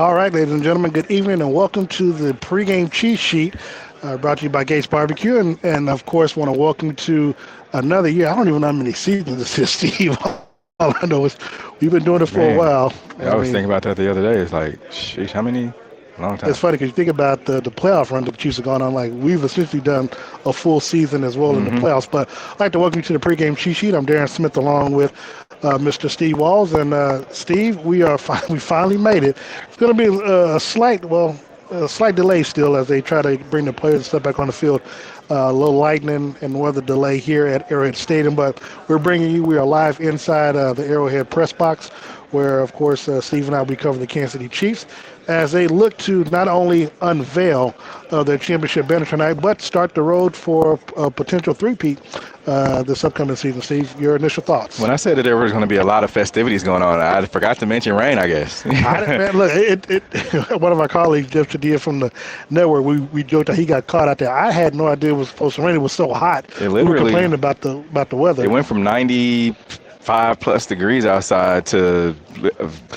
All right, ladies and gentlemen, good evening and welcome to the pregame cheat sheet brought to you by G.E.H.A Barbecue. And of course, want to welcome you to another year. I don't even know how many seasons this is, Steve. All I know is we've been doing it for a Man, while. yeah, I was thinking about that the other day. It's like, sheesh, how many? Long It's time. funny because you think about the playoff run that the Chiefs have gone on. Like, we've essentially done a full season as well in the Hmm. playoffs. But I'd like to welcome you to the pregame cheat sheet. I'm Darren Smith along with Mr. Steve Walls. And Steve, we finally made it. It's going to be a slight delay still as they try to bring the players and stuff back on the field. A little lightning and weather delay here at Arrowhead Stadium, but we are live inside the Arrowhead press box, where, of course, Steve and I will be covering the Kansas City Chiefs as they look to not only unveil their championship banner tonight, but start the road for a potential three-peat this upcoming season. Steve, your initial thoughts? When I said that there was going to be a lot of festivities going on, I forgot to mention rain, I guess. Man, look, one of my colleagues, Jeff Chadia from the network, we joked that he got caught out there. I had no idea it was supposed to rain. It was so hot. It We were literally, complaining about the weather. it went from 95 plus degrees outside to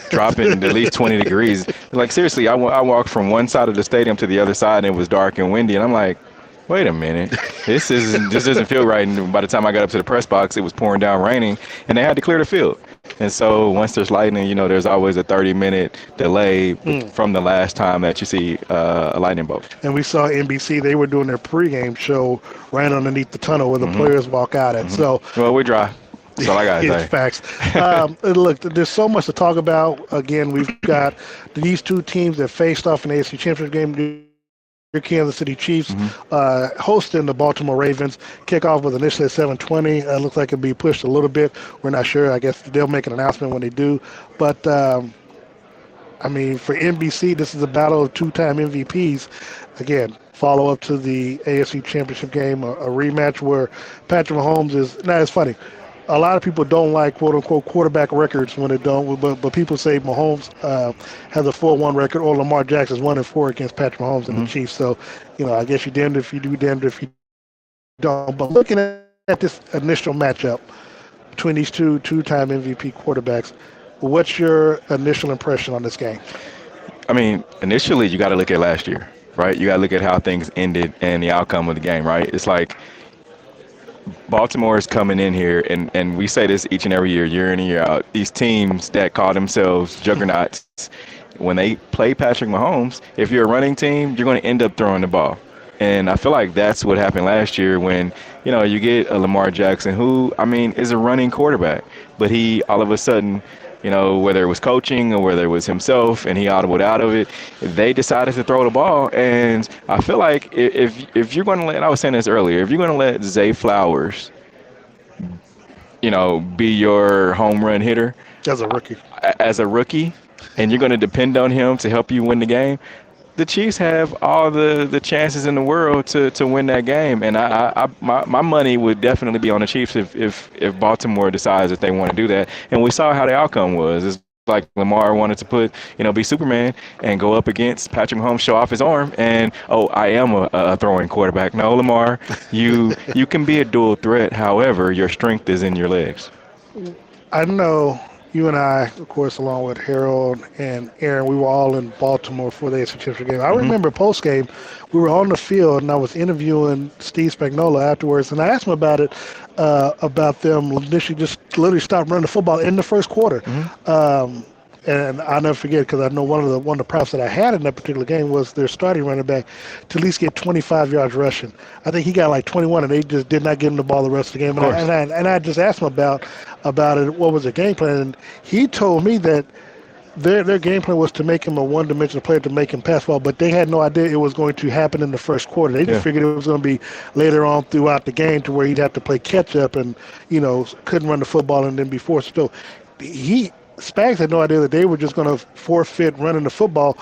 dropping at least 20 degrees. Like, seriously, I walked from one side of the stadium to the other side, and it was dark and windy, and I'm like, wait a minute, this doesn't feel right. And by the time I got up to the press box, it was pouring down, raining, and they had to clear the field. And so once there's lightning, there's always a 30-minute delay from the last time that you see a lightning bolt. And we saw NBC, they were doing their pregame show right underneath the tunnel where the players walk out at. So, Well, we're dry. That's all I got to it's say. facts. Look, there's so much to talk about. Again, we've got these two teams that faced off in the AFC Championship game. Your Kansas City Chiefs hosting the Baltimore Ravens. Kickoff was initially at 7:20. Looks like it'll be pushed a little bit. We're not sure. I guess they'll make an announcement when they do. But I mean, for NBC, this is a battle of two-time MVPs. Again, follow up to the AFC Championship game, a rematch where Patrick Mahomes is. Now, it's funny. A lot of people don't like quote-unquote quarterback records when they don't, but people say Mahomes has a 4-1 record, or Lamar Jackson's 1-4 against Patrick Mahomes and the Chiefs. So, I guess you're damned if you do, damned if you don't. But looking at this initial matchup between these two-time MVP quarterbacks, what's your initial impression on this game? I mean, initially, you got to look at last year, right? You got to look at how things ended and the outcome of the game, right? It's like Baltimore is coming in here, and we say this each and every year in and year out. These teams that call themselves juggernauts, when they play Patrick Mahomes, if you're a running team, you're going to end up throwing the ball. And I feel like that's what happened last year when, you get a Lamar Jackson who, I mean, is a running quarterback. But he, all of a sudden, whether it was coaching or whether it was himself and he audibled out of it, they decided to throw the ball. And I feel like if you're going to let, and I was saying this earlier, if you're going to let Zay Flowers, be your home run hitter as a rookie, and you're going to depend on him to help you win the game, the Chiefs have all the chances in the world to win that game. And my money would definitely be on the Chiefs if Baltimore decides that they want to do that. And we saw how the outcome was. It's like Lamar wanted to be Superman and go up against Patrick Mahomes, show off his arm, and, I am a throwing quarterback. No, Lamar, you can be a dual threat. However, your strength is in your legs. I know you and I, of course, along with Harold and Aaron, we were all in Baltimore for the AFC Championship game. I remember post-game, we were on the field, and I was interviewing Steve Spagnuolo afterwards, and I asked him about it, about them initially just literally stopped running the football in the first quarter. And I'll never forget, because I know one of the props that I had in that particular game was their starting running back to at least get 25 yards rushing. I think he got like 21, and they just did not give him the ball the rest of the game. And I just asked him about it, what was their game plan, and he told me that their game plan was to make him a one-dimensional player, to make him pass ball, but they had no idea it was going to happen in the first quarter. They just figured it was going to be later on throughout the game to where he'd have to play catch-up and, couldn't run the football and then be forced to. Spags had no idea that they were just going to forfeit running the football,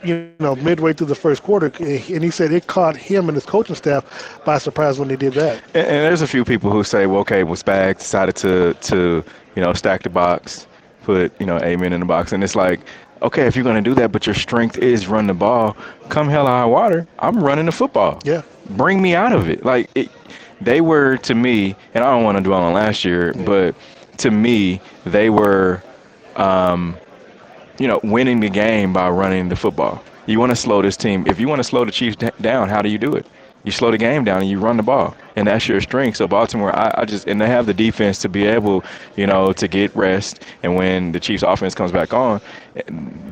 midway through the first quarter. And he said it caught him and his coaching staff by surprise when they did that. And there's a few people who say, well, okay, Spags decided to stack the box, put, amen in the box. And it's like, okay, if you're going to do that, but your strength is run the ball, come hell or high water, I'm running the football. Yeah. Bring me out of it. They were, to me, and I don't want to dwell on last year, but to me, they were winning the game by running the football. You want to slow this team. If you want to slow the Chiefs down, how do you do it? You slow the game down and you run the ball, and that's your strength. So Baltimore, I just and they have the defense to be able, to get rest. And when the Chiefs' offense comes back on,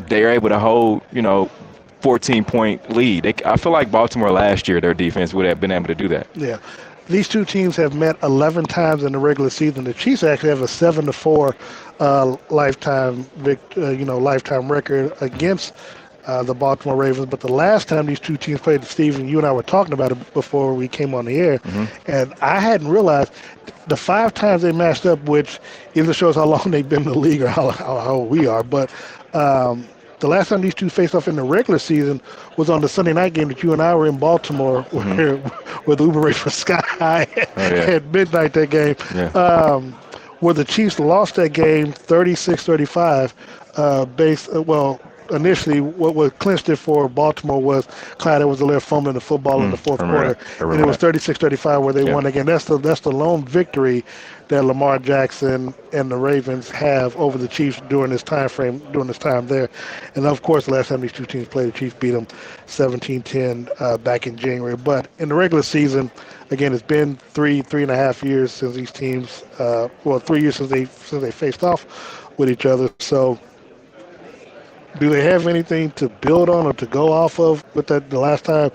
they're able to hold, 14-point lead. I feel like Baltimore last year, their defense would have been able to do that. Yeah. These two teams have met 11 times in the regular season. The Chiefs actually have a 7-4 lifetime record against the Baltimore Ravens. But the last time these two teams played, Steve, and you and I were talking about it before we came on the air, and I hadn't realized the 5 times they matched up, which either shows how long they've been in the league or how old we are. But the last time these two faced off in the regular season was on the Sunday night game that you and I were in Baltimore, where the Uber race was sky high at midnight that game. Yeah. Where the Chiefs lost that game 36-35, initially what clinched it for Baltimore was Clyde Edwards-Helaire fumbling the football in the fourth quarter, and it was 36-35 where they won again. That's the lone victory that Lamar Jackson and the Ravens have over the Chiefs during this time there. And of course, the last time these two teams played, the Chiefs beat them 17-10 back in January. But in the regular season, again, it's been three and a half years since these teams, 3 years since they faced off with each other. So do they have anything to build on or to go off of with that the last time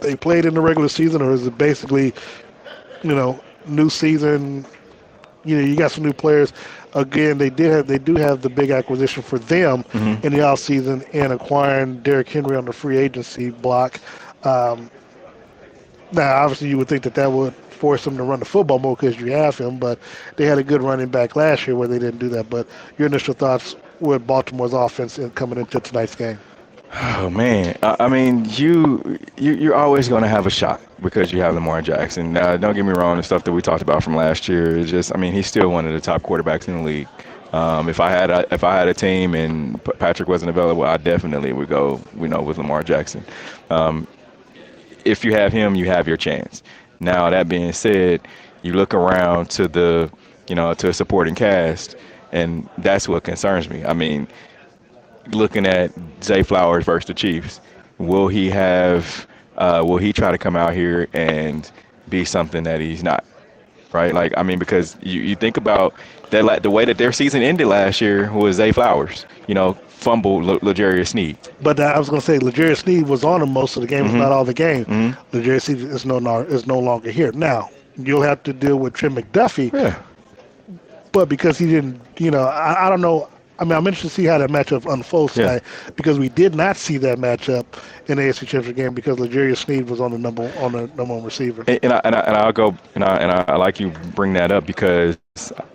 they played in the regular season, or is it basically, new season? You got some new players. Again, they do have the big acquisition for them in the offseason in acquiring Derrick Henry on the free agency block. Now, obviously, you would think that would force them to run the football more because you have him, but they had a good running back last year where they didn't do that. But your initial thoughts with Baltimore's offense coming into tonight's game? Oh man, I mean, you're always going to have a shot because you have Lamar Jackson. Now, don't get me wrong, the stuff that we talked about from last year is just, I mean, he's still one of the top quarterbacks in the league. If I had a team and Patrick wasn't available, I definitely would go, with Lamar Jackson. If you have him, you have your chance. Now, that being said, you look around to the, to a supporting cast, and that's what concerns me. I mean, looking at Zay Flowers versus the Chiefs, will he try to come out here and be something that he's not? Right? Like, I mean, because you think about that, like, the way that their season ended last year was Zay Flowers, fumbled L'Jarius Sneed. But I was going to say, L'Jarius Sneed was on him most of the game, if not all the game. L'Jarius Sneed is no longer here. Now, you'll have to deal with Trent McDuffie. Yeah. But because he didn't, I don't know. I mean, I'm interested to see how that matchup unfolds tonight because we did not see that matchup in the AFC Championship game because L'Jarius Sneed was on the number one receiver. And I like you bring that up because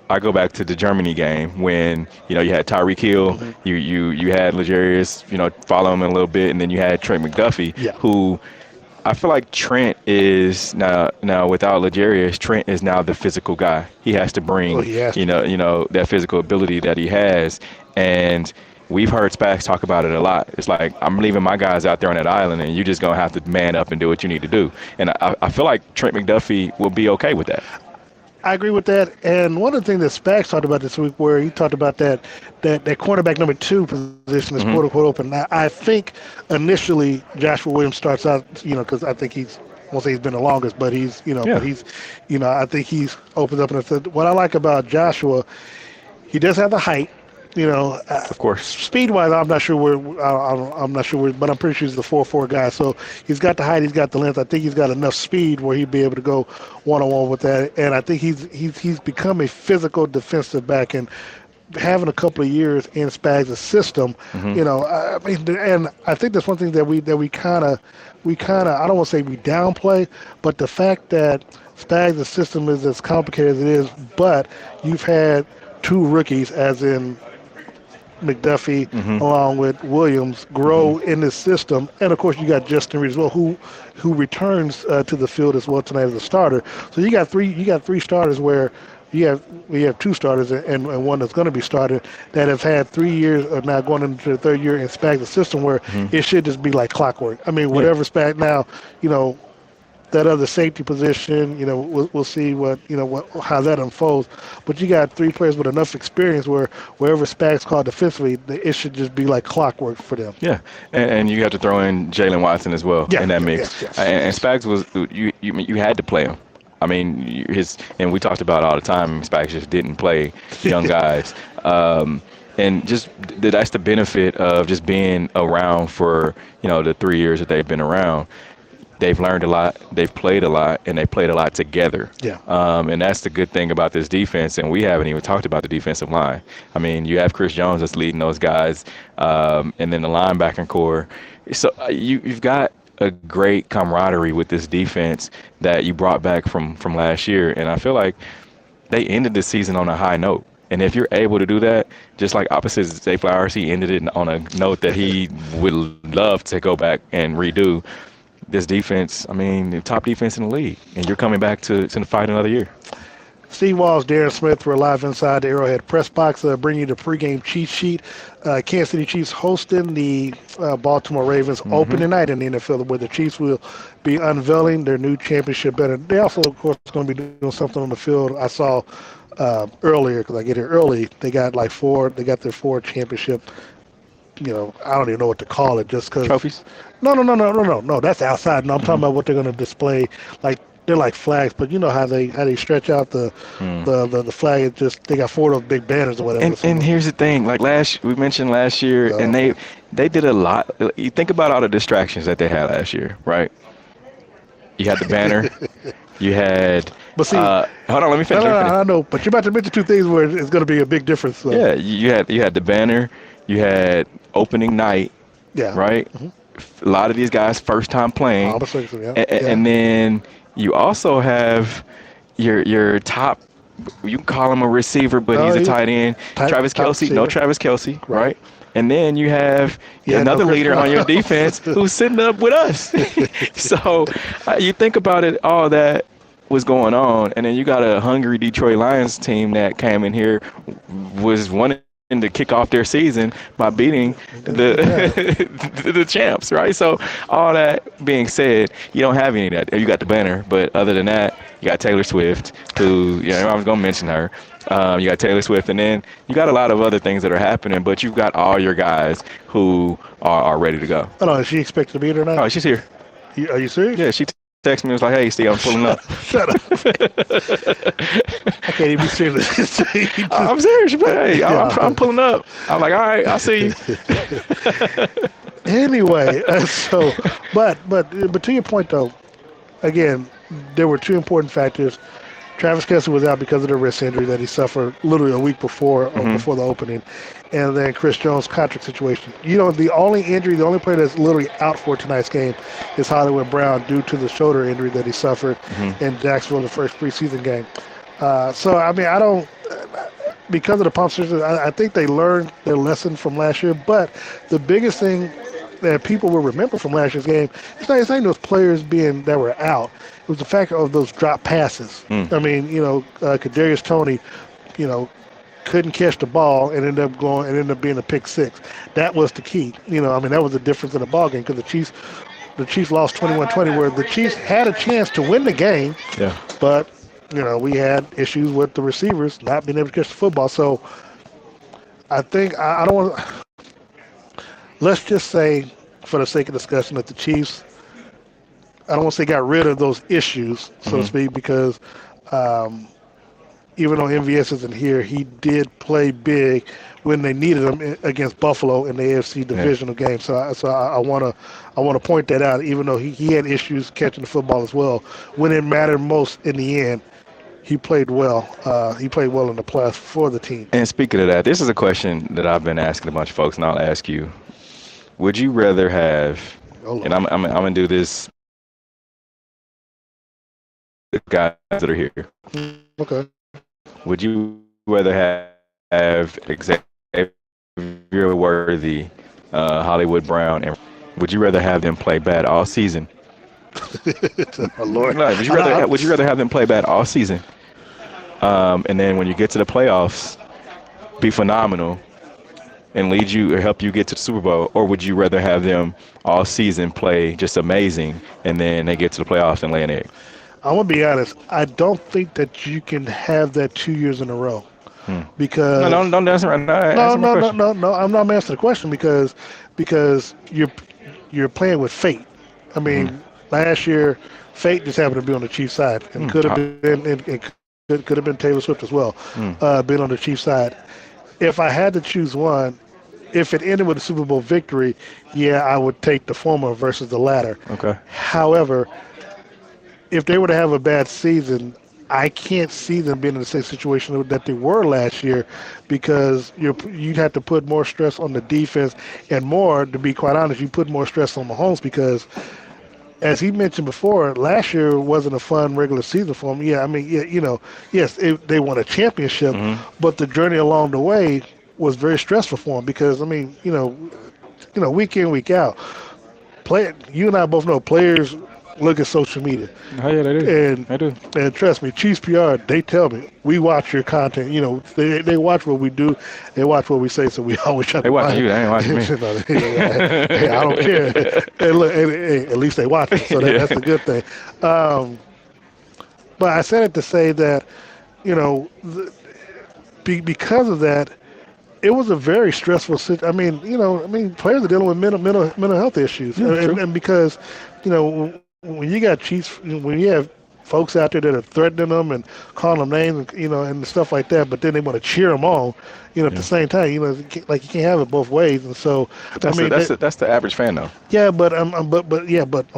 I go back to the Germany game when you had Tyreek Hill, you had L'Jarius, follow him a little bit, and then you had Trent McDuffie, who. I feel like Trent is now without L'Jarius, Trent is now the physical guy. He has to bring, that physical ability that he has. And we've heard Spags talk about it a lot. It's like, I'm leaving my guys out there on that island, and you're just going to have to man up and do what you need to do. And I feel like Trent McDuffie will be okay with that. I agree with that. And one of the things that Spags talked about this week, where he talked about that cornerback number 2 position is quote unquote open. Now, I think initially Joshua Williams starts out, because I think I won't say he's been the longest, but he's, I think he's opened up. And what I like about Joshua, he does have the height. Of course. Speed-wise, I'm not sure where, but I'm pretty sure he's the 4'4" guy. So he's got the height, he's got the length. I think he's got enough speed where he'd be able to go one-on-one with that. And I think he's become a physical defensive back. And having a couple of years in Spags' system, and I think that's one thing that we kind of, I don't want to say we downplay, but the fact that Spags' system is as complicated as it is, but you've had 2 rookies, as in McDuffie along with Williams, grow in this system, and of course you got Justin Reed as well, who returns to the field as well tonight as a starter. So you got three starters where we have 2 starters and one that's going to be started that have had 3 years of now going into the 3rd year in Spags' system where it should just be like clockwork. I mean, whatever Spag now, that other safety position, we'll see how that unfolds. But you got three players with enough experience where wherever Spags called defensively, it should just be like clockwork for them. Yeah, and you have to throw in Jalen Watson as well Yeah, in that yeah, mix. yes, yes, And yes. Spags was you had to play him. I mean, his and we talked about all the time. Spags just didn't play young guys, and just that's the benefit of just being around for the 3 years that they've been around. They've learned a lot, they've played a lot, and they played a lot together. Yeah. And that's the good thing about this defense. And we haven't even talked about the defensive line. I mean, you have Chris Jones that's leading those guys, and then the linebacking core. So you've got a great camaraderie with this defense that you brought back from last year. And I feel like they ended the season on a high note. And if you're able to do that, just like opposite Zay Flowers, he ended it on a note that he would love to go back and redo. This defense, I mean, the top defense in the league, and you're coming back to fight another year. Steve Walls, Darren Smith, we're live inside the Arrowhead press box, bringing you the pregame cheat sheet. Kansas City Chiefs hosting the Baltimore Ravens opening night in the NFL, where the Chiefs will be unveiling their new championship banner. They also, of course, going to be doing something on the field. I saw earlier, because I get here early, they got their four championship. I don't even know what to call it, just because. Trophies? No. That's outside. No, I'm talking about what they're going to display. Like they're like flags, but you know how they stretch out the flag. It just they got four of those big banners or whatever. And here's the thing, like we mentioned last year, and they did a lot. You think about all the distractions that they had last year, right? You had the banner, you had. But see, hold on, let me finish. I know, but you're about to mention two things where it's going to be a big difference. So. Yeah, you had the banner, you had opening night, right? A lot of these guys first time playing, and then you also have your top. You can call him a receiver, but he's a tight end. Travis Kelce, no Travis Kelce, right? And then you have another leader on your defense who's sitting up with us. So you think about it, all that was going on, and then you got a hungry Detroit Lions team that came in here, was wanting to kick off their season by beating the champs, right? So all that being said, you don't have any of that. You got the banner, but other than that, you got Taylor Swift, who I was gonna mention her. You got Taylor Swift, and then you got a lot of other things that are happening, but you've got all your guys who are ready to go. Hold on, is she expected to be here tonight? Oh, she's here. Are you serious? Yeah, she texted me and was like, "Hey, Steve, I'm pulling up." Shut up. I can't even be serious. I'm serious, but hey, I'm pulling up. I'm like, all right, I'll see you. Anyway, but to your point though, again, there were two important factors. Travis Kelce was out because of the wrist injury that he suffered literally a week before the opening, and then Chris Jones' contract situation. The only player that's literally out for tonight's game is Hollywood Brown due to the shoulder injury that he suffered in Jacksonville, the first preseason game. So I mean, I don't. Because of the pump system, I think they learned their lesson from last year. But the biggest thing that people will remember from last year's game, it's not those players that were out. It was the fact of those drop passes. I mean, Kadarius Toney, couldn't catch the ball and ended up being a pick six. That was the key. That was the difference in the ball game because the Chiefs lost 21-20, where the Chiefs had a chance to win the game. Yeah. But we had issues with the receivers not being able to catch the football. So I think I don't want to. Let's just say, for the sake of discussion, that the Chiefs, I don't want to say got rid of those issues, so to speak, because even though MVS isn't here, he did play big when they needed him against Buffalo in the AFC divisional game. So I want to point that out, even though he had issues catching the football as well. When it mattered most in the end, he played well. He played well in the playoffs for the team. And speaking of that, this is a question that I've been asking a bunch of folks, and I'll ask you. Would you rather have, and I'm going to do this, the guys that are here. Okay. Would you rather have Xavier Worthy, Hollywood Brown, and would you rather have them play bad all season? Oh, Lord. No, would you rather have them play bad all season? And then when you get to the playoffs, be phenomenal, and lead you or help you get to the Super Bowl, or would you rather have them all season play just amazing and then they get to the playoffs and lay an egg? I'm gonna be honest. I don't think that you can have that 2 years in a row Hmm. No, because don't answer right now. no, Answer my no, no, question. no, no. I'm not answering the question because you're playing with fate. I Hmm. mean, last year, fate just happened to be on the Chiefs side, and Hmm. could have been it could have been Taylor Swift as well, Hmm. being on the Chiefs side. If I had to choose one, if it ended with a Super Bowl victory, yeah, I would take the former versus the latter. Okay. However, if they were to have a bad season, I can't see them being in the same situation that they were last year because you'd have to put more stress on the defense and more, to be quite honest, you put more stress on Mahomes because, as he mentioned before, last year wasn't a fun regular season for him. Yeah, I mean, yeah, yes, they won a championship, Hmm. but the journey along the way was very stressful for him because, I mean, week in, week out, you and I both know players look at social media. Oh yeah, they do. And They do. and trust me, Chiefs PR, they tell me we watch your content. They watch what we do, they watch what we say. So we always try They to watching find. you. They ain't watching me. Hey, I don't care. And look, hey, at least they watch it, so Yeah. that's a good thing. Um, but I said it to say that, you know, because of that, it was a very stressful situation. I mean, players are dealing with mental health issues, Yeah. True. and because, when you got Chiefs, when you have folks out there that are threatening them and calling them names, and stuff like that, but then they want to cheer them on, at the Yeah. same time, like you can't have it both ways. And so, But I mean, that's the average fan though. yeah, but I'm I mean,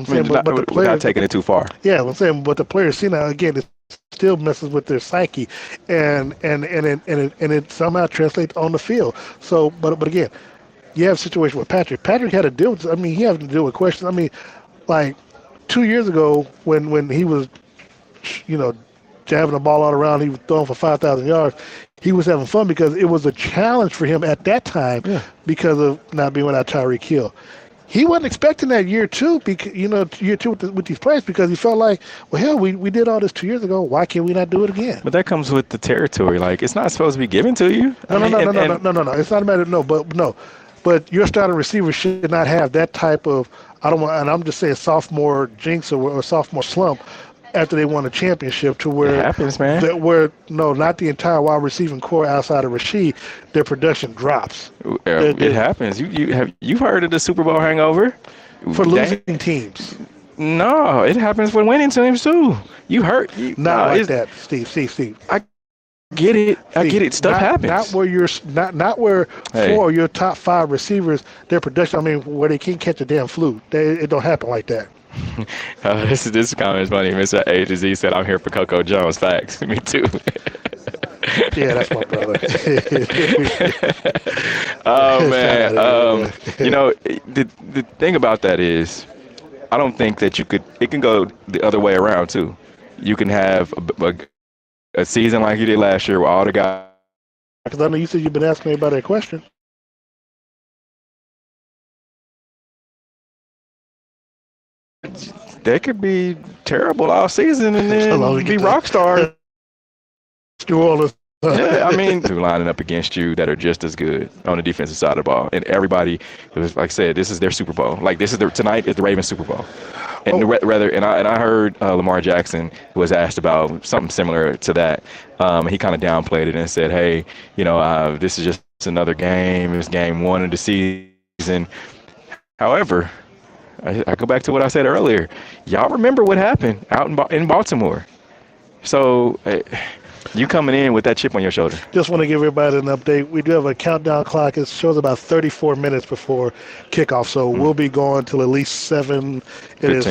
saying, but the without players, taking it too far. yeah, I'm saying, but the players see now again, it still messes with their psyche, and it somehow translates on the field. So, but again, you have a situation with Patrick. Patrick had to deal with. I mean, he had to deal with questions. I mean, like 2 years ago when he was, you know, jabbing the ball all around, he was throwing for 5,000 yards. He was having fun because it was a challenge for him at that time Yeah. because of not being without Tyreek Hill. He wasn't expecting that year two, because year two with these players because he felt like, well, hell, we did all this 2 years ago. Why can't we not do it again? But that comes with the territory. Like it's not supposed to be given to you. I No, no, mean, no, no, no, no, and no, no, no. It's not a matter. No, but no, but your starting receiver should not have that type of. I don't want, and I'm just saying sophomore jinx or sophomore slump after they won a championship to it where happens, man. no, not the entire wide receiving core outside of Rashid, their production drops. It happens. You've heard of the Super Bowl hangover? For That- losing teams. no, it happens with winning teams too. You hurt. Not No, like it's, that, Steve. I get it. I Steve, get it. Stuff not, happens. Not where you're not where Hey. four of your top five receivers, their production. I mean, where they can't catch a damn flu. It don't happen like that. This comment is funny. Mr. A to Z said, "I'm here for Coco Jones." Facts. Me too. Yeah, that's my brother. Oh man. The thing about that is, I don't think that you could. It can go the other way around too. You can have a season like you did last year, where all the guys. Because I know you said you've been asking me about that question. They could be terrible all season and As long as then we be get rock stars. New Orleans. Yeah, I mean, who lining up against you that are just as good on the defensive side of the ball, and everybody, it was like I said, this is their Super Bowl. Like this is tonight is the Ravens Super Bowl, and I heard Lamar Jackson was asked about something similar to that. He kind of downplayed it and said, "Hey, this is just another game. It's game one of the season." However, I go back to what I said earlier. Y'all remember what happened out in Baltimore, so. You coming in with that chip on your shoulder. Just want to give everybody an update. We do have a countdown clock. It shows about 34 minutes before kickoff, so we'll be going till at least 7. It is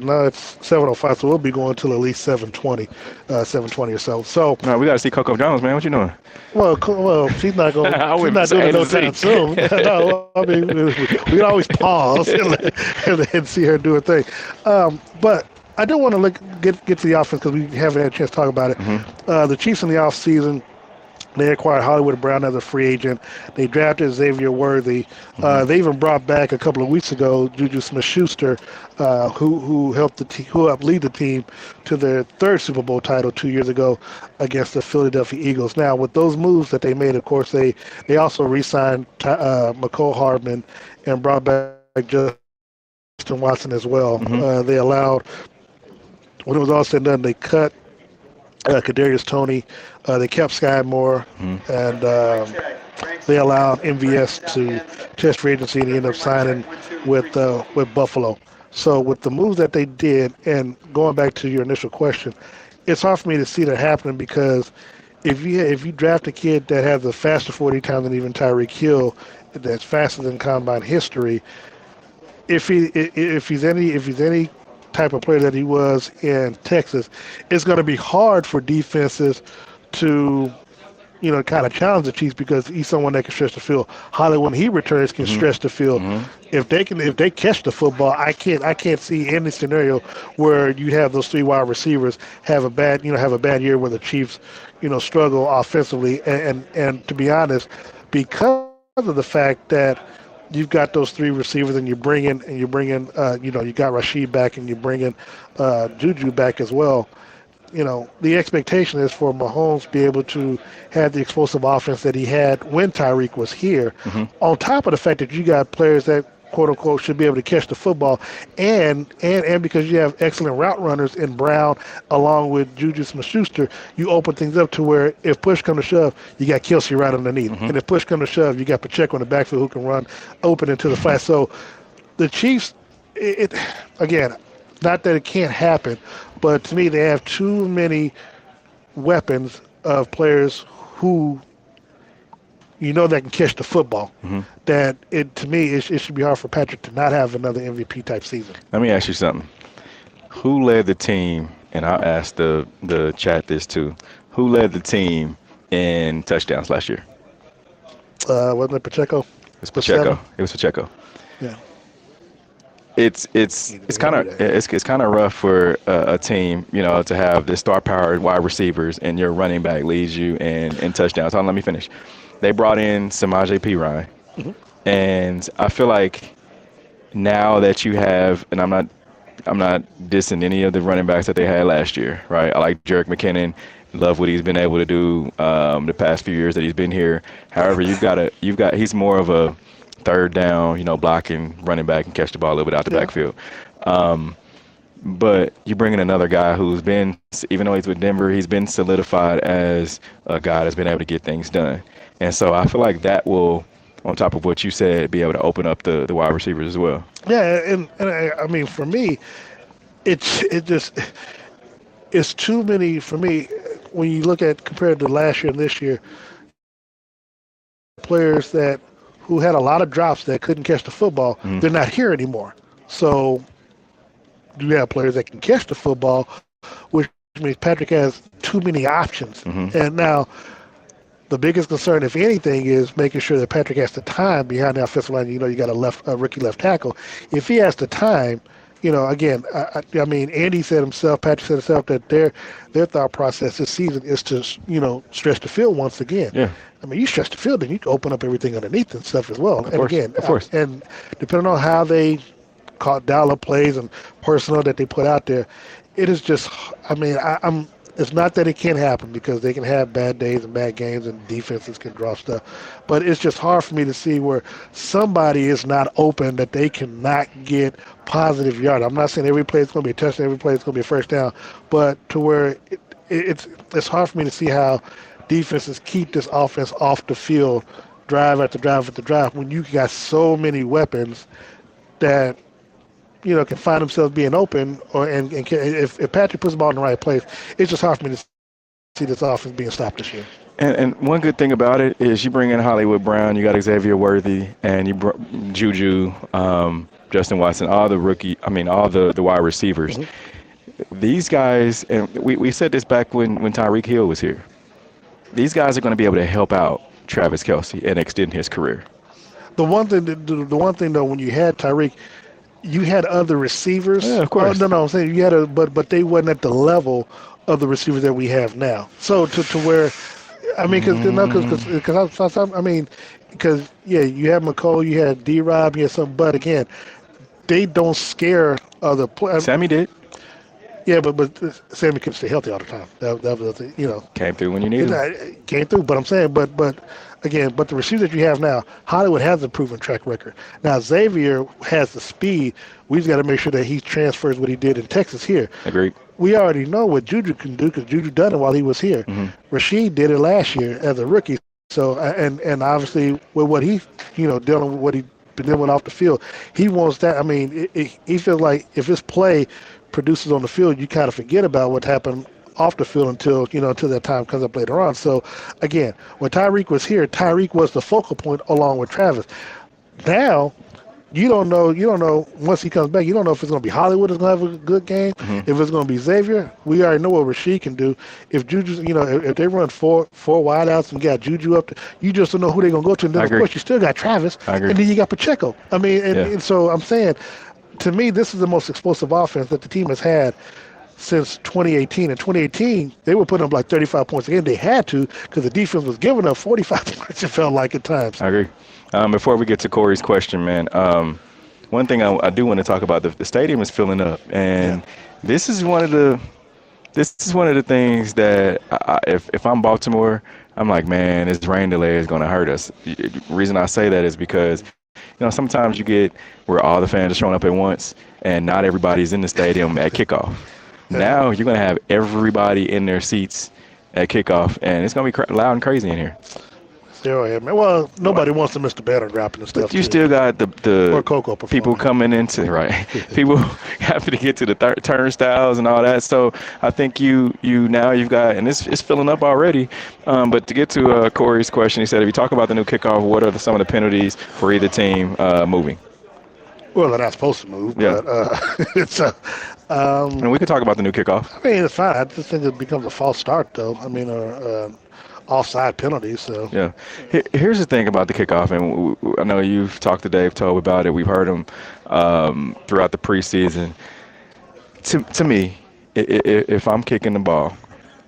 now it's 7:05, so we'll be going till at least 7:20, 7:20 or so. So no, we got to see Coco Jones, man. What you doing? Well, she's not going. She's not doing it no time soon. No, I mean we can always pause and see her do a thing, but. I do want to get to the offense because we haven't had a chance to talk about it. Mm-hmm. The Chiefs in the offseason, They acquired Hollywood Brown as a free agent. They drafted Xavier Worthy. Hmm. They even brought back a couple of weeks ago Juju Smith-Schuster, who helped who helped lead the team to their third Super Bowl title 2 years ago against the Philadelphia Eagles. Now, with those moves that they made, of course, they also re-signed McCole Hardman and brought back Justin Watson as well. They allowed, Hmm. when it was all said and done, they cut Kadarius Toney. They kept Sky Moore, Hmm. and they allowed MVS to test free agency, and he ended up signing with Buffalo. So with the moves that they did, and going back to your initial question, it's hard for me to see that happening because if you draft a kid that has a faster 40 time than even Tyreek Hill, that's faster than combine history, if he's any type of player that he was in Texas, it's going to be hard for defenses to kind of challenge the Chiefs because he's someone that can stretch the field. Holly, when he returns, can Hmm. stretch the field. Hmm. If they catch the football, I can't see any scenario where you have those three wide receivers have a bad year where the Chiefs struggle offensively. And to be honest, because of the fact that you've got those three receivers and you're bringing you got Rashid back and you're bringing Juju back as well. The expectation is for Mahomes to be able to have the explosive offense that he had when Tyreek was here, Hmm. on top of the fact that you got players that quote unquote should be able to catch the football, and because you have excellent route runners in Brown along with Juju Smith-Schuster, you open things up to where if push comes to shove, you got Kelsey right underneath, Hmm. and if push comes to shove, you got Pacheco in the backfield who can run open into the flat. So the Chiefs, it again, not that it can't happen, but to me they have too many weapons of players who that can catch the football. Hmm. That to me it should be hard for Patrick to not have another MVP type season. Let me ask you something. Who led the team? And I'll ask the chat this too. Who led the team in touchdowns last year? Wasn't it Pacheco It was with Pacheco. 7? It was Pacheco. Yeah, It's he it's didn't it's even kind do of that. it's kind of rough for a team, to have the star powered wide receivers and your running back leads you in touchdowns. Hold on, let me finish. They brought in Samaje Perine, Hmm. and I feel like now that you have, and I'm not dissing any of the running backs that they had last year, right? I like Jerick McKinnon, love what he's been able to do the past few years that he's been here. However, he's more of a third down, blocking running back and catch the ball a little bit out the Yeah, backfield. Um, but you bring in another guy who's been, even though he's with Denver, he's been solidified as a guy that's been able to get things done. And so I feel like that will, on top of what you said, be able to open up the wide receivers as well. yeah, and I mean for me, it's too many for me. When you look at compared to last year and this year, you have players that who had a lot of drops that couldn't catch the football. They're Hmm. not here anymore. So you have players that can catch the football, which means Patrick has too many options. And Hmm. now the biggest concern, if anything, is making sure that Patrick has the time behind the offensive line. You got a rookie left tackle. If he has the time, again, I mean, Andy said himself, Patrick said himself that their thought process this season is to stretch the field once again. Yeah, I mean, you stretch the field, then you can open up everything underneath and stuff as well. of And course, again, of course. and depending on how they caught dial-up plays and personnel that they put out there, it is just. I mean, I'm. It's not that it can't happen because they can have bad days and bad games and defenses can draw stuff, but it's just hard for me to see where somebody is not open that they cannot get positive yard. I'm not saying every play is going to be a touchdown, every play is going to be a first down, but to where it's hard for me to see how defenses keep this offense off the field, drive after drive after drive, when you got so many weapons that can find themselves being open, if Patrick puts the ball in the right place, it's just hard for me to see this offense being stopped this year. And one good thing about it is you bring in Hollywood Brown, you got Xavier Worthy, and Juju, Justin Watson, all the all the wide receivers. Hmm. These guys, and we said this back when Tyreek Hill was here. These guys are going to be able to help out Travis Kelce and extend his career. The one thing though, when you had Tyreek, you had other receivers. Yeah, of Oh, course. no, I'm saying but they wasn't at the level of the receivers that we have now. So to where I mean, because no, because I mean, because yeah, you had McCole, you had D-Rob, you had some, but again, they don't scare other players. Sammy did. Yeah, but Sammy couldn't stay healthy all the time. That was the Came through when you needed him. it came through. But I'm saying, but again, but the receivers that you have now, Hollywood has a proven track record. Now Xavier has the speed. We've got to make sure that he transfers what he did in Texas here. Agreed. We already know what Juju can do because Juju done it while he was here. Rashid did it last year as a rookie. So and obviously with what he dealing with what he been dealing with off the field, he wants that. I mean, he feels like if his play produces on the field, you kind of forget about what happened off the field until that time comes up later on. So again, when Tyreek was here, Tyreek was the focal point along with Travis. Now you don't know once he comes back, you don't know if it's going to be Hollywood is going to have a good game, if it's going to be Xavier. We already know what Rashid can do. If Juju, if they run four wideouts and got Juju up, you just don't know who they're going to go to. And then, of course, you still got Travis, and then you got Pacheco. I mean, and so I'm saying, to me, this is the most explosive offense that the team has had since 2018. In 2018, they were putting up like 35 points a game. They had to because the defense was giving up 45 points, it felt like at times. I agree. Before we get to Corey's question, man, one thing I do want to talk about, the stadium is filling up, and this is one of the things that if I'm Baltimore, I'm like, man, this rain delay is going to hurt us. The reason I say that is because sometimes you get where all the fans are showing up at once, and not everybody's in the stadium at kickoff. Now you're going to have everybody in their seats at kickoff, and it's going to be loud and crazy in here. Arrowhead, man. Well, nobody wants to miss the banner dropping and stuff. But you still got the or Coco people coming into people having to get to the turnstiles and all that. So I think you've got, and it's filling up already. But to get to Corey's question, he said, if you talk about the new kickoff, what are some of the penalties for either team moving? Well, they're not supposed to move, but it's a. And we can talk about the new kickoff. I mean, it's fine. I just think it becomes a false start, though. I mean, offside penalties. So yeah, here's the thing about the kickoff, and I know you've talked to Dave Tobe about it. We've heard him throughout the preseason. To me, if I'm kicking the ball,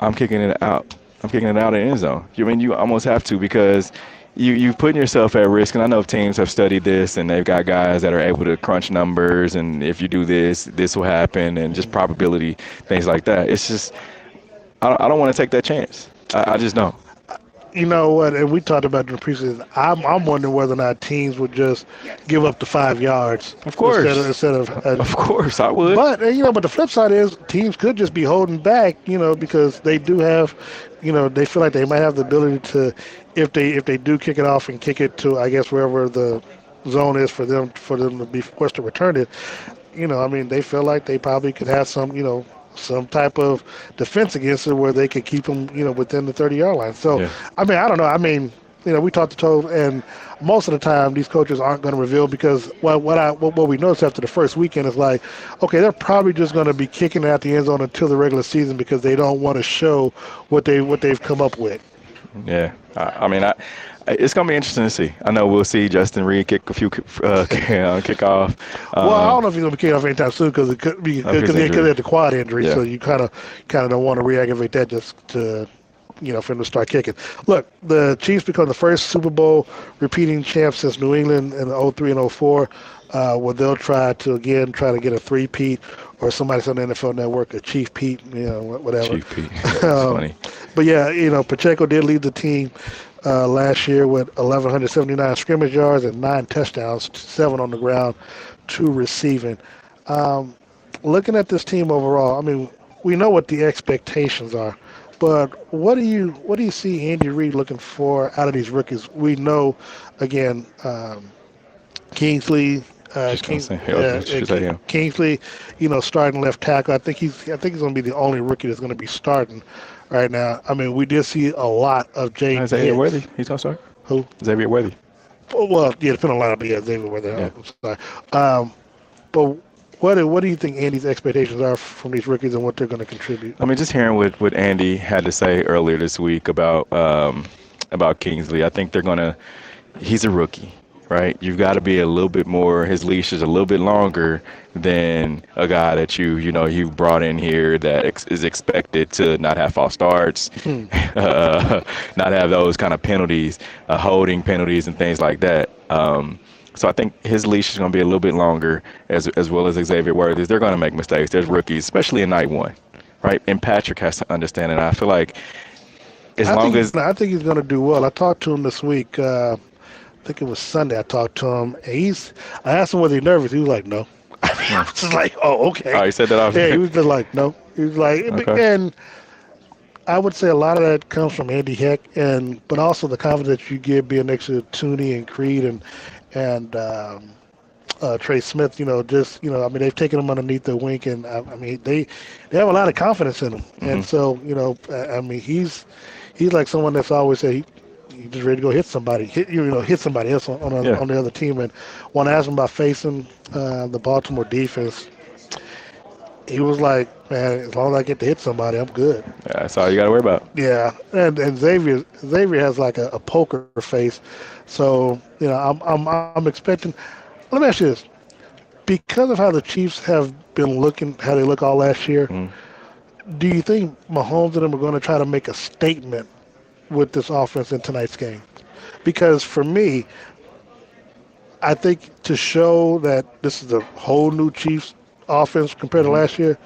I'm kicking it out. I'm kicking it out of the end zone. You almost have to, because you're putting yourself at risk. And I know teams have studied this, and they've got guys that are able to crunch numbers, and if you do this, this will happen, and just probability, things like that. It's just I don't want to take that chance. I just don't. You know what? And we talked about in the preseason. I'm wondering whether or not teams would just give up the 5 yards. Of course. Instead of. Of course, I would. But but the flip side is teams could just be holding back. because they do have, they feel like they might have the ability to, if they do kick it off and kick it to, I guess, wherever the zone is for them to be forced to return it. They feel like they probably could have some type of defense against it where they could keep them, within the 30-yard line. So, I don't know. We talked to Tobe, and most of the time these coaches aren't going to reveal, because what we noticed after the first weekend is like, okay, they're probably just going to be kicking out the end zone until the regular season because they don't want to show what they've come up with. Yeah, it's going to be interesting to see. I know we'll see Justin Reed kick a few kickoff. Well, I don't know if he's going to be kicked off anytime soon because he had the quad injury, so you kind of don't want to re-aggravate that just to, for him to start kicking. Look, the Chiefs become the first Super Bowl repeating champs since New England in 03 and 04. Where they'll try to get a three-peat, or somebody said on the NFL Network, a Chief Pete, whatever. Chief Pete. That's funny. But yeah, Pacheco did lead the team last year with 1,179 scrimmage yards and 9 touchdowns, 7 on the ground, 2 receiving. Looking at this team overall, we know what the expectations are, but what do you see Andy Reid looking for out of these rookies? We know, again, Kingsley. Kingsley, starting left tackle. I think he's going to be the only rookie that's going to be starting right now. We did see a lot of James. Xavier Worthy. He's going to start. Who? Xavier Worthy. Well, yeah, depending on a lot of Xavier Worthy. Yeah. I'm sorry. But what do you think Andy's expectations are from these rookies and what they're going to contribute? Just hearing what Andy had to say earlier this week about Kingsley, I think he's a rookie. right? You've got to be a little bit more. His leash is a little bit longer than a guy that you've brought in here that is expected to not have false starts, Hmm. not have those kind of penalties, holding penalties and things like that. So I think his leash is going to be a little bit longer, as well as Xavier Worthy's. They're going to make mistakes. There's rookies, especially in night one, right? And Patrick has to understand it. I feel like as long as I think he's gonna do well. I talked to him this week. I think it was Sunday. I talked to him, and I asked him was he nervous. He was like, no. I was just like, oh, okay. oh, he said that off. Yeah, he was just like, no. He was like, Okay. and I would say a lot of that comes from Andy Heck, but also the confidence you get being next to Tooney and Creed and Trey Smith. I mean, they've taken him underneath their wing, and I mean, they have a lot of confidence in him, and so I mean, he's like someone that's always say he just ready to go hit somebody, hit somebody else Yeah. on the other team. And when I asked him about facing the Baltimore defense, he was like, man, as long as I get to hit somebody, I'm good. Yeah, that's all you got to worry about. Yeah, and Xavier has like a poker face, so I'm expecting. Let me ask you this: because of how the Chiefs have been looking, how they look all last year, do you think Mahomes and them are going to try to make a statement with this offense in tonight's game? Because for me, I think to show that this is a whole new Chiefs offense compared to last year,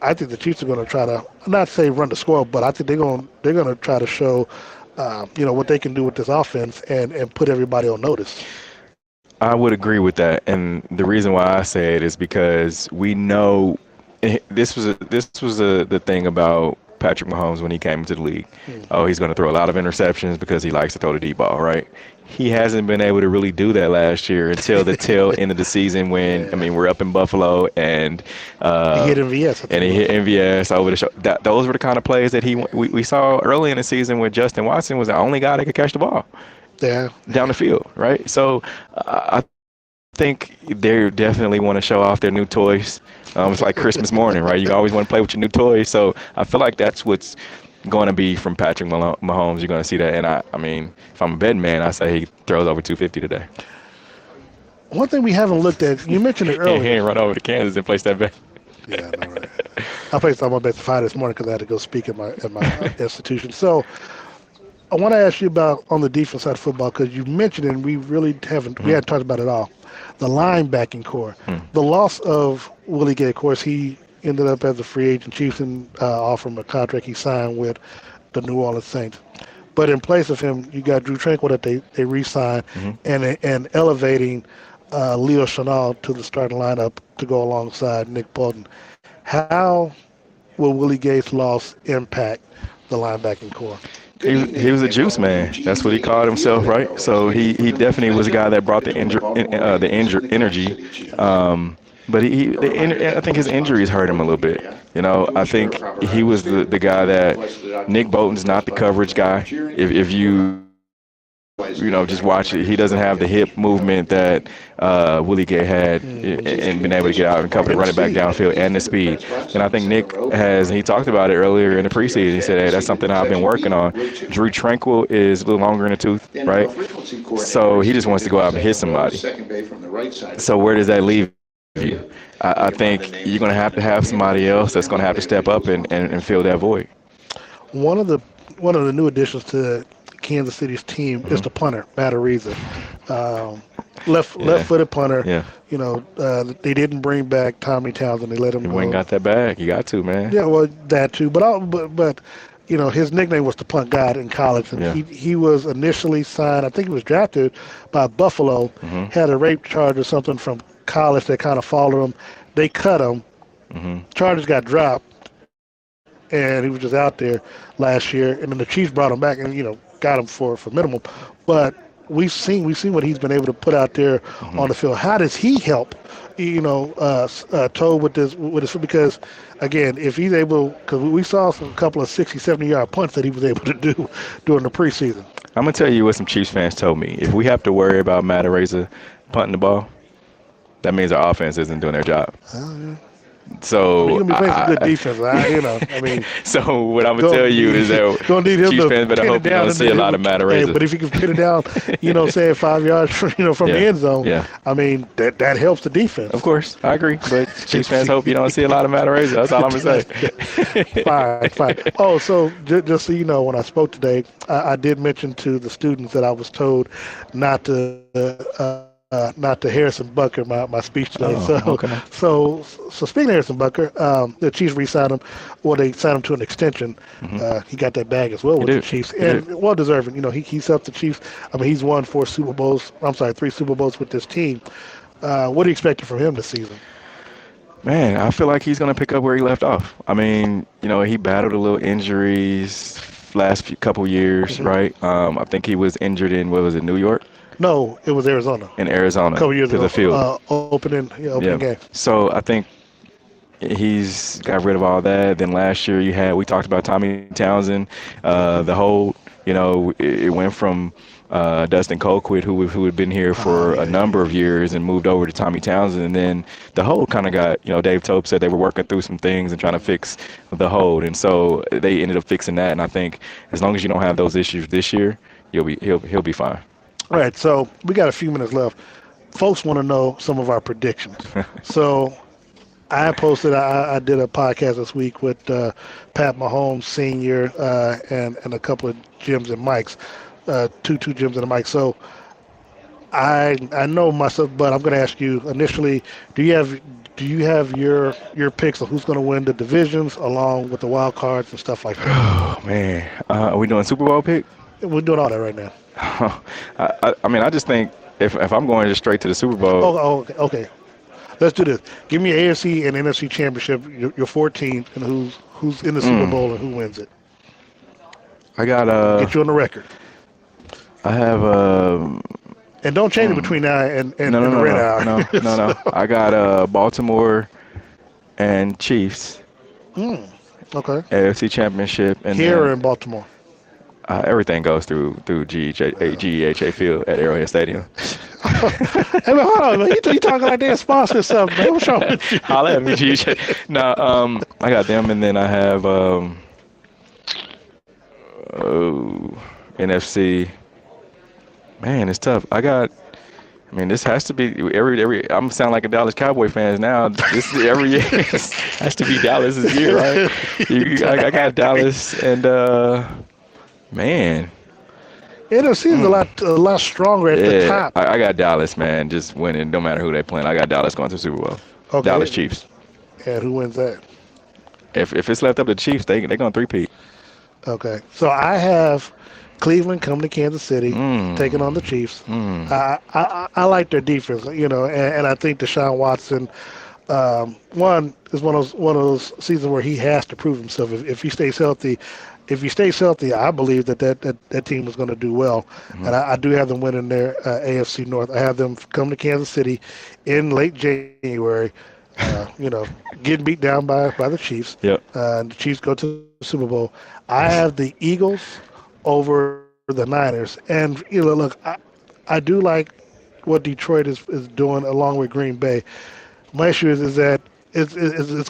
I think the Chiefs are going to try to not say run the score, but I think they're going to try to show what they can do with this offense and put everybody on notice. I would agree with that, and the reason why I say it is because we know the thing about Patrick Mahomes when he came into the league. Oh, he's going to throw a lot of interceptions because he likes to throw the deep ball, right? He hasn't been able to really do that last year until the tail end of the season when I mean we're up in Buffalo and He hit MVS. and he hit MVS over the show. Those were the kind of plays that we saw early in the season when Justin Watson was the only guy that could catch the ball Yeah. down the field, right? So I think they definitely want to show off their new toys. It's like Christmas morning, right? You always want to play with your new toys. So I feel like that's what's going to be from Patrick Mahomes. You're going to see that. And I mean, if I'm a betting man, I say he throws over 250 today. One thing we haven't looked at, you mentioned it He earlier. ain't run over to Kansas and place that bet. Yeah, I know, right? I placed all my bets 5 this morning because I had to go speak at my institution. So I want to ask you about on the defense side of football because you mentioned it and we really hadn't talked about it all. The linebacking core, the loss of Willie Gay. Of course, he ended up as a free agent. Chiefs offered him a contract he signed with the New Orleans Saints. But in place of him, you got Drew Tranquil that they re-signed and elevating Leo Chenal to the starting lineup to go alongside Nick Bolton. How will Willie Gay's loss impact the linebacking core? He was a juice man. That's what he called himself, right? So he definitely was a guy that brought the energy. I think his injuries hurt him a little bit. I think he was the guy that Nick Bolton's not the coverage guy. If just watch it, he doesn't have the hip movement that Willie Gay had and been able to get out and cover the running back downfield and the speed. And I think Nick has, and he talked about it earlier in the preseason, he said, hey, that's something I've been working on. Drew Tranquil is a little longer in the tooth, right? So he just wants to go out and hit somebody. So where does that leave you? I think you're going to have somebody else that's going to have to step up and fill that void. One of the new additions to Kansas City's team is the punter, Matt Ariza. Left-footed punter. Yeah. They didn't bring back Tommy Townsend. They let him He go. went and got that bag. You got to, man. Yeah, well, that too. But his nickname was the punt god in college, and he was initially signed. I think he was drafted by Buffalo. Had a rape charge or something from college that kind of followed him. They cut him. Charges got dropped, and he was just out there last year. And then the Chiefs brought him back and got him for minimum. But we've seen what he's been able to put out there on the field. How does he help? Toe with this because again, if he's able, because we saw a couple of 60, 70-yard punts that he was able to do during the preseason. I'm gonna tell you what some Chiefs fans told me. If we have to worry about Matt Araiza punting the ball, that means our offense isn't doing their job. I mean, So you're gonna be playing some good defense. I mean, so what I'm gonna tell gonna you is need that gonna need him Chiefs to fans better pin it hope you down don't in see a lot the. of Matt Hey, Araiza. but if he can pin it down, say 5 yards, from the Yeah, end zone, yeah. I mean that helps the Of defense. course, I agree. But Chiefs fans hope you don't see a lot of Matt Araiza. That's all I'm gonna say. Fine, fine. Oh, so just so you know, when I spoke today, I did mention to the students that I was told not to Harrison Bucker my speech today. So Oh, okay. so speaking of Harrison Bucker, the Chiefs re-signed him, or they signed him to an extension. Hmm. He got that bag as well He with the did. Chiefs, He did. and well deserving. He's helped the Chiefs. I mean, he's won 4 Super Bowls. I'm sorry, 3 Super Bowls with this team. What are you expecting from him this season? Man, I feel like he's gonna pick up where he left off. I mean, he battled a little injuries last couple years, Hmm. right? I think he was injured in what was it, New York, No, it was Arizona in a Arizona, couple years to the ago. field. Opening Yeah. game. So I think he's got rid of all that. Then last year we talked about Tommy Townsend, the whole, it went from Dustin Colquitt, who had been here Oh for a yeah, number of years and moved over to Tommy Townsend, and then the hold kind of got, Dave Tope said they were working through some things and trying to fix the hold, and so they ended up fixing that. And I think as long as you don't have those issues this year, he'll be fine. All right, so we got a few minutes left. Folks want to know some of our predictions. So I did a podcast this week with Pat Mahomes Senior and a couple of Jims and Mikes, two Jims and a Mike. So I know myself, but I'm going to ask you initially. Do you have do you have your picks of who's going to win the divisions along with the wild cards and stuff like that? Oh man, are we doing Super Bowl pick? We're doing all that right now. I mean, I just think if I'm going just straight to the Super Bowl, Oh, okay, okay. Let's do this. Give me AFC and NFC championship. Your 14 and who's in the Super mm, Bowl and who wins it. I got Get you on the record. I have And don't change it mm, between now and, no, no, and the no, red no, hour. no, no, So, no. I got Baltimore and Chiefs mm, okay. AFC Championship, and Here then in Baltimore. everything goes through G.E.H.A Field at Arrowhead Stadium. Hey, man, hold on, man. You talking like they're sponsor or something, man. What's wrong with you? Holla at me, G.E.H.A. No, I got them, and then I have oh, NFC. Man, it's tough. I mean, this has to be every. I'm sound like a Dallas Cowboy fans now. This is every year has to be Dallas's year, right? I got Dallas, and man, NFC is mm, a lot stronger at the yeah, top. I got Dallas, man, just winning, no matter who they playing. I got Dallas going to the Super Bowl. Dallas Okay. Chiefs. And who wins that? If it's left up to the Chiefs, they gonna three-peat. Okay. So I have Cleveland coming to Kansas City, taking on the Mm, Chiefs. mm. I like their defense, and I think Deshaun Watson, one is one of those seasons where he has to prove himself. If he stays healthy, I believe that team is going to do well. Mhm. And I do have them winning their AFC North. I have them come to Kansas City in late January. Getting beat down by the Chiefs. Yep. And the Chiefs go to the Super Bowl. I have the Eagles over the Niners. And look, I do like what Detroit is doing along with Green Bay. My issue is that it's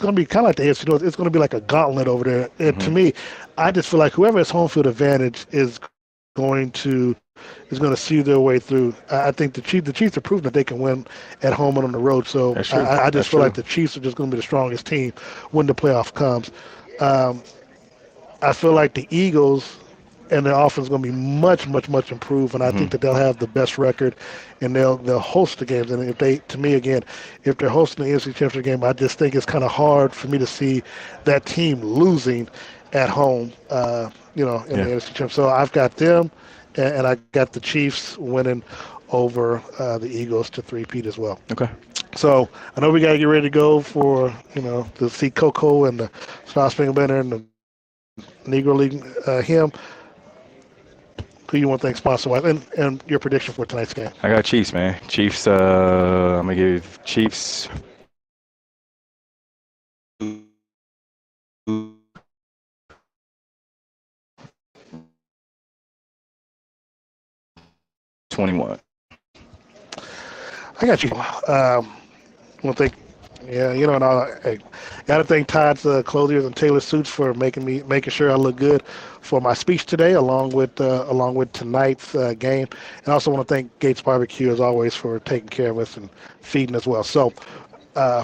going to be kind of like the AFC North. It's going to be like a gauntlet over there. And to Mhm. me, I just feel like whoever has home field advantage is going to see their way through. I think the Chiefs have proven that they can win at home and on the road. So That's true. I That's just feel true. like the Chiefs are just going to be the strongest team when the playoff comes. Um, I feel like the Eagles and their offense is going to be much, much, much improved, and I Mhm. think that they'll have the best record, and they'll host the games. And to me again, if they're hosting the NFC Championship game, I just think it's kind of hard for me to see that team losing at home. In the Yeah. NFC Championship. So I've got them, and I got the Chiefs winning over the Eagles to three-peat as well. Okay. So I know we got to get ready to go for to see Coco and the Star Spangled Banner and the Negro League hymn. Who you want to thank sponsor wise and your prediction for tonight's game. I got Chiefs, man. Chiefs. I'm gonna give Chiefs 21. I got you. Want to thank Yeah, and I got to thank Todd's Clothiers and Tailor Suits for making sure I look good for my speech today, along with tonight's game. And I also want to thank Gates Barbecue as always for taking care of us and feeding as well. So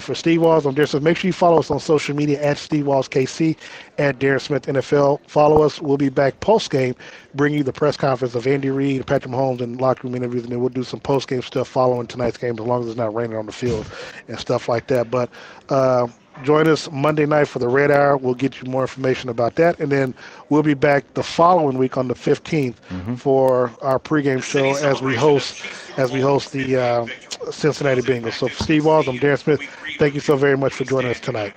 for Steve Walls, I'm Darren Smith. Make sure you follow us on social media at Steve Walls KC, at Darren Smith NFL. Follow us. We'll be back post game, bring you the press conference of Andy Reid, Patrick Mahomes, and locker room interviews, and then we'll do some post game stuff following tonight's game, as long as it's not raining on the field and stuff like that. But uh, join us Monday night for the Red Hour. We'll get you more information about that, and then we'll be back the following week on the 15th Hmm. for our pregame show as we host the Cincinnati Bengals. So for Steve Walls, I'm Darren Smith. Thank you so very much for joining us tonight.